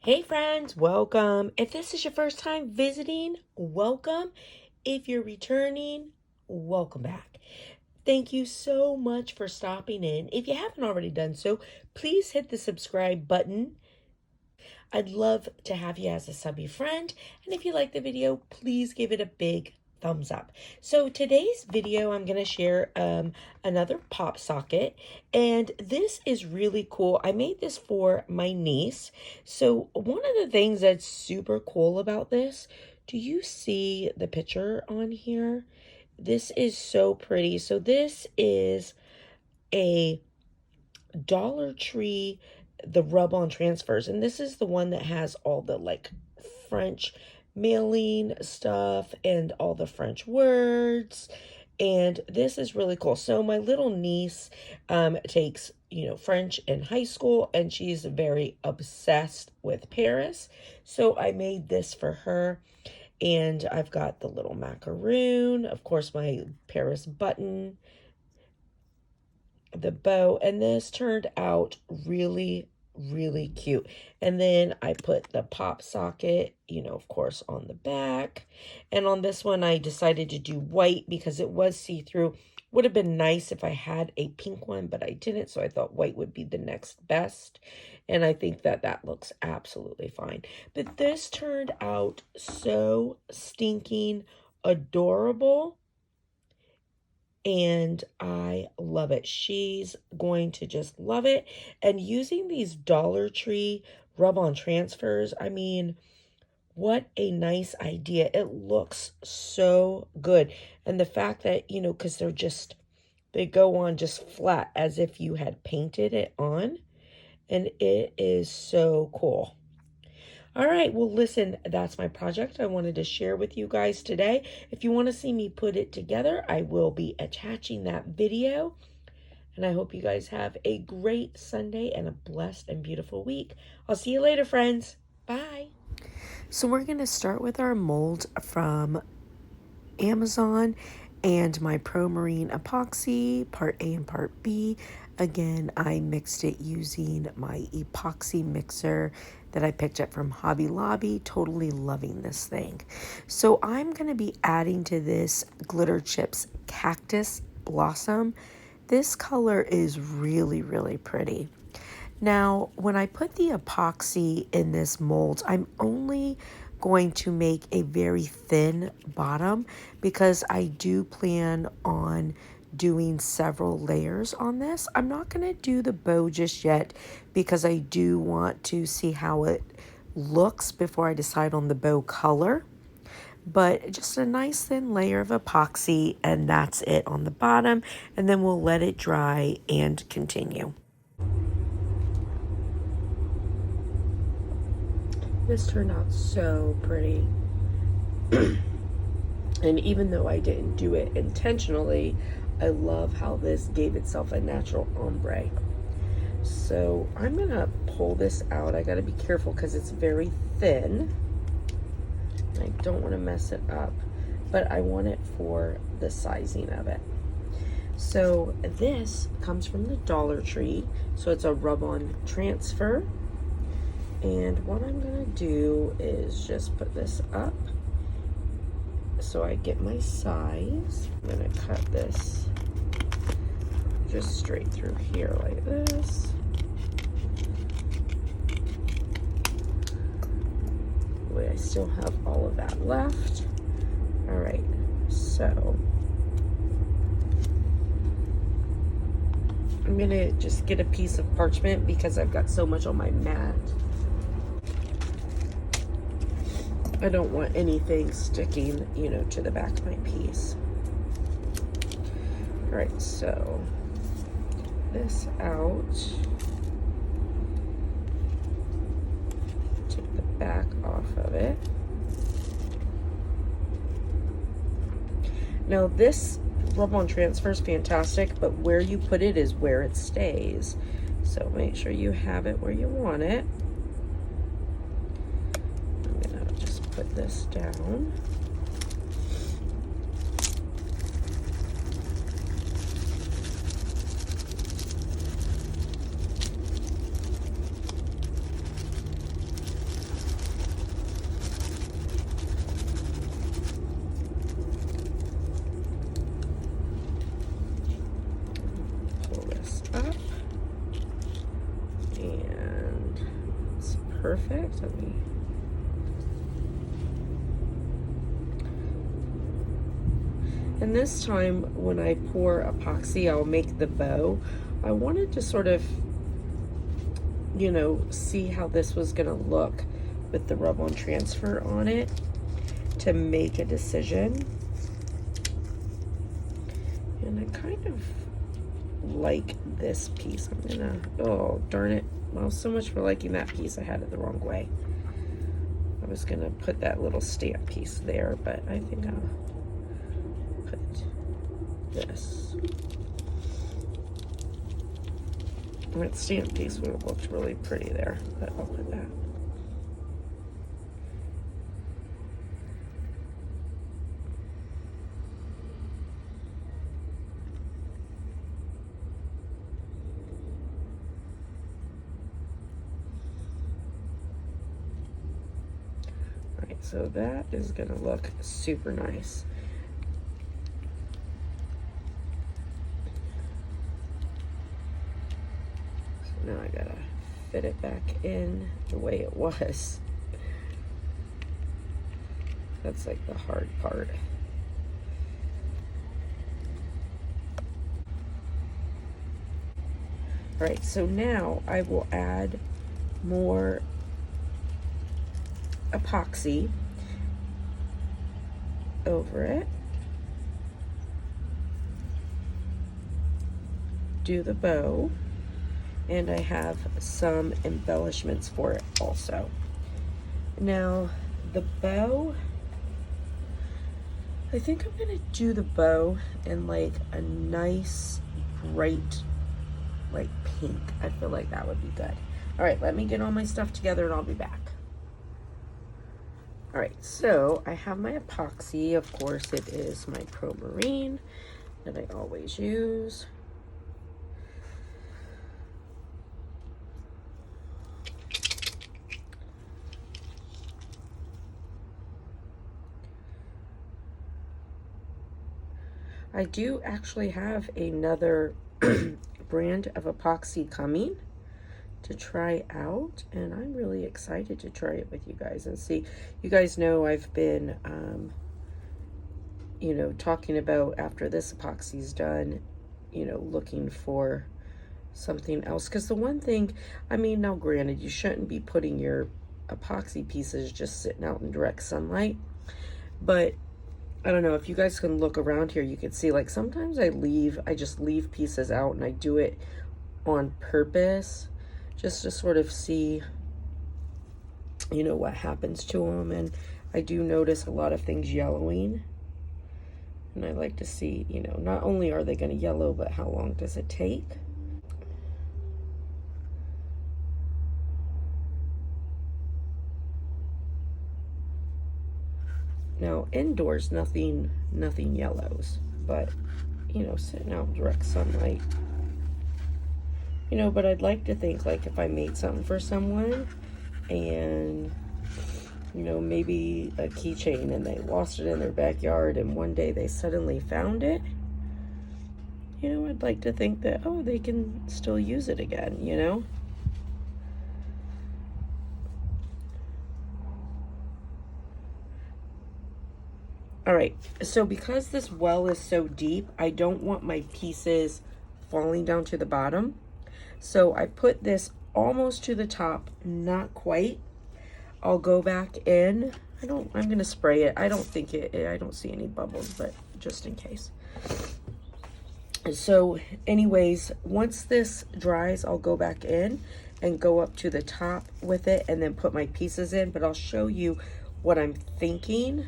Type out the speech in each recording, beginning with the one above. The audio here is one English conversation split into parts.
Hey friends, welcome. If this is your first time visiting, welcome. If you're returning, welcome back. Thank you so much for stopping in. If you haven't already done so, please hit the subscribe button. I'd love to have you as a subby friend. And if you like the video, please give it a big thumbs up. So today's video, I'm going to share another pop socket. And this is really cool. I made this for my niece. So one of the things that's super cool about this, do you see the picture on here? This is so pretty. So this is a Dollar Tree, the rub-on transfers, and this is the one that has all the like French mailing stuff and all the French words, and this is really cool. So my little niece takes French in high school, and she's very obsessed with Paris, so I made this for her. And I've got the little macaroon, of course, my Paris button, the bow, and this turned out really cute. And then I put the pop socket, of course, on the back. And on this one I decided to do white because it was see-through. Would have been nice if I had a pink one, but I didn't, so I thought white would be the next best. And I think that looks absolutely fine. But this turned out so stinking adorable. And I love it. She's going to just love it. And using these Dollar Tree rub-on transfers, I mean, what a nice idea. It looks so good. And the fact that, because they go on just flat as if you had painted it on. And it is so cool. All right, well, listen, that's my project I wanted to share with you guys today. If you want to see me put it together, I will be attaching that video. And I hope you guys have a great Sunday and a blessed and beautiful week. I'll see you later, friends. Bye. So we're going to start with our mold from Amazon and my Pro Marine Epoxy, part A and part B. Again, I mixed it using my epoxy mixer that I picked up from Hobby Lobby. Totally loving this thing. So I'm going to be adding to this Glitter Chips Cactus Blossom. This color is really pretty. Now, when I put the epoxy in this mold, I'm only going to make a very thin bottom because I do plan on doing several layers on this. I'm not going to do the bow just yet because I do want to see how it looks before I decide on the bow color. But just a nice thin layer of epoxy, and that's it on the bottom, and then we'll let it dry and continue. This turned out so pretty. And even though I didn't do it intentionally, I love how this gave itself a natural ombre. So I'm gonna pull this out. I gotta be careful because it's very thin. I don't want to mess it up, but I want it for the sizing of it. So this comes from the Dollar Tree. So it's a rub-on transfer. And what I'm gonna do is just put this up so I get my size. I'm gonna cut this just straight through here like this. Wait, I still have all of that left. All right, so I'm gonna just get a piece of parchment because I've got so much on my mat. I don't want anything sticking, to the back of my piece. All right, so this out. Take the back off of it. Now this rub-on transfer is fantastic, but where you put it is where it stays. So make sure you have it where you want it. Put this down. perfect. Let me... And this time when I pour epoxy, I'll make the bow. I wanted to sort of, you know, see how this was gonna look with the rub-on transfer on it to make a decision. And I kind of like this piece. I'm gonna, oh, darn it. Well, so much for liking that piece. I had it the wrong way. I was gonna put that little stamp piece there, but I think I'll put this. That stamp piece would have looked really pretty there, but I'll put that. So that is gonna look super nice. So now I gotta fit it back in the way it was. That's like the hard part. All right, so now I will add more epoxy over it. Do the bow, and I have some embellishments for it also. Now the bow, I think I'm gonna do the bow in like a nice bright like pink. I feel like that would be good. All right, let me get all my stuff together and I'll be back. All right, so I have my epoxy. Of course, it is my Pro Marine that I always use. I do actually have another brand of epoxy coming to try out, and I'm really excited to try it with you guys and see. You guys know I've been you know, talking about after this epoxy's done, you know, looking for something else, because the one thing, I mean, now granted, you shouldn't be putting your epoxy pieces just sitting out in direct sunlight, but I don't know, if you guys can look around here, you can see like sometimes I just leave pieces out, and I do it on purpose just to sort of see, you know, what happens to them. And I do notice a lot of things yellowing, and I like to see, you know, not only are they going to yellow, but how long does it take? Now indoors nothing yellows, but you know, sitting out in direct sunlight, you know, but I'd like to think like if I made something for someone and, you know, maybe a keychain and they lost it in their backyard and one day they suddenly found it, you know, I'd like to think that, oh, they can still use it again, you know? All right, so because this well is so deep, I don't want my pieces falling down to the bottom. So I put this almost to the top, not quite. I'll go back in. I'm gonna spray it. I don't see any bubbles, but just in case. So anyways, once this dries, I'll go back in and go up to the top with it and then put my pieces in, but I'll show you what I'm thinking.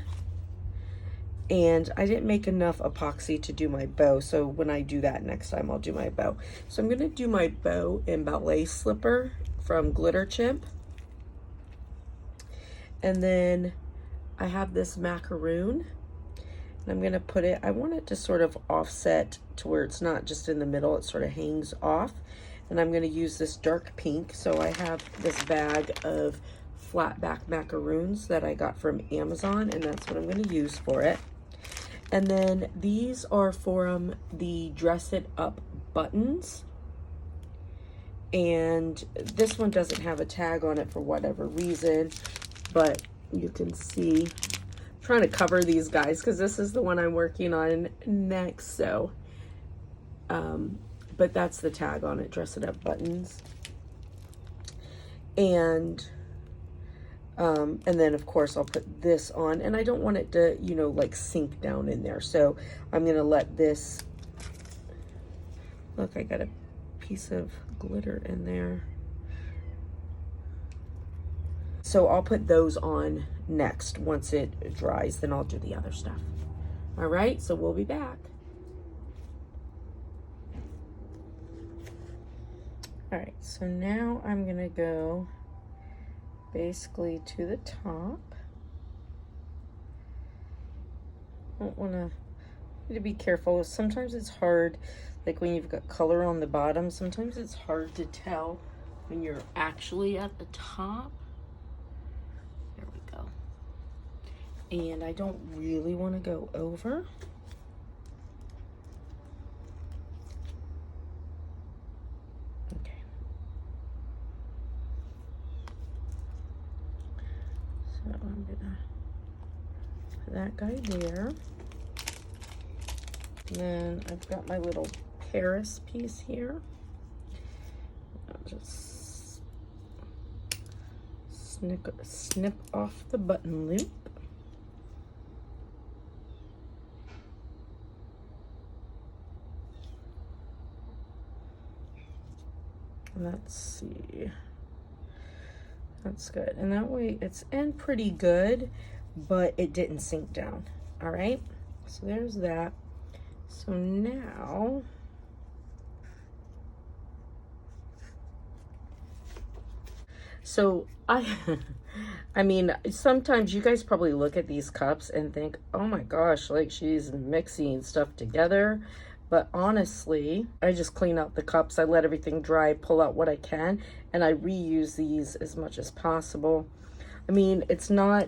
And I didn't make enough epoxy to do my bow, so when I do that next time, I'll do my bow. So I'm gonna do my bow in Ballet Slipper from Glitter Chimp. And then I have this macaroon, and I'm gonna put it, I want it to sort of offset to where it's not just in the middle, it sort of hangs off. And I'm gonna use this dark pink. So I have this bag of flat back macaroons that I got from Amazon, and that's what I'm gonna use for it. And then these are from the Dress It Up buttons. And this one doesn't have a tag on it for whatever reason, but you can see, I'm trying to cover these guys because this is the one I'm working on next. So, but that's the tag on it, Dress It Up Buttons. And then of course I'll put this on, and I don't want it to, you know, like sink down in there. So I'm going to let this, look, I got a piece of glitter in there. So I'll put those on next. Once it dries, then I'll do the other stuff. All right, so we'll be back. All right, so now I'm gonna go basically to the top. I don't wanna, need to be careful. Sometimes it's hard, like when you've got color on the bottom, sometimes it's hard to tell when you're actually at the top. There we go. And I don't really wanna go over. So I'm gonna put that guy there. And then I've got my little Paris piece here. I'll just snip off the button loop. Let's see. That's good. And that way it's in pretty good, but it didn't sink down. All right. So there's that. So now, I mean, sometimes you guys probably look at these cups and think, oh my gosh, like she's mixing stuff together. But honestly, I just clean out the cups. I let everything dry, pull out what I can, and I reuse these as much as possible. I mean, it's not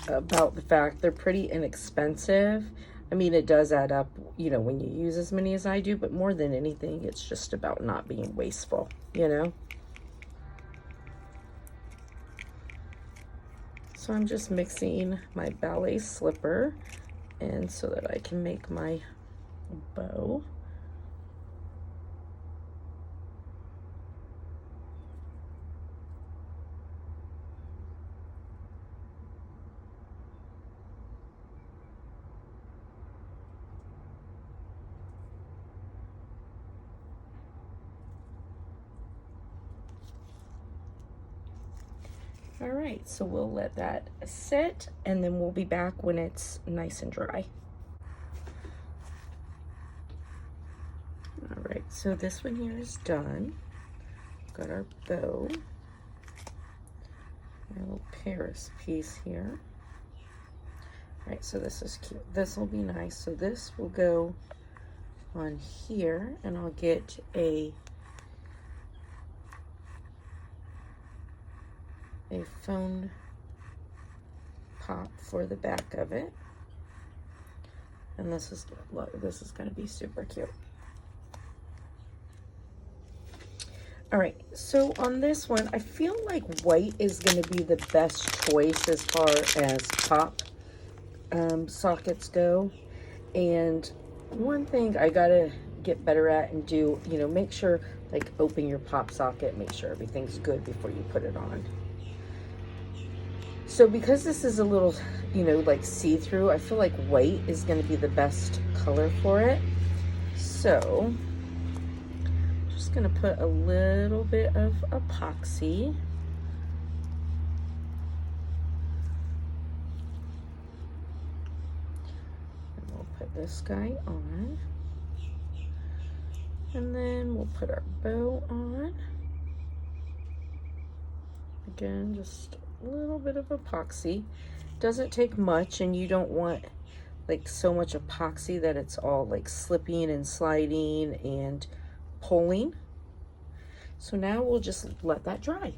about the fact they're pretty inexpensive. I mean, it does add up, you know, when you use as many as I do, but more than anything, it's just about not being wasteful, you know? So I'm just mixing my ballet slipper in so that I can make my bow. All right, so we'll let that sit, and then we'll be back when it's nice and dry. All right, so this one here is done. Got our bow, our little Paris piece here. All right, so this is cute. This will be nice. So this will go on here, and I'll get a foam pop for the back of it. And this is, look, this is going to be super cute. All right, so on this one, I feel like white is going to be the best choice as far as pop sockets go. And one thing I gotta get better at and do, you know, make sure, like, open your pop socket, make sure everything's good before you put it on. So because this is a little, you know, like see-through, I feel like white is going to be the best color for it. So just going to put a little bit of epoxy. And we'll put this guy on. And then we'll put our bow on. Again, just a little bit of epoxy. Doesn't take much, and you don't want like so much epoxy that it's all like slipping and sliding and pulling. So now we'll just let that dry.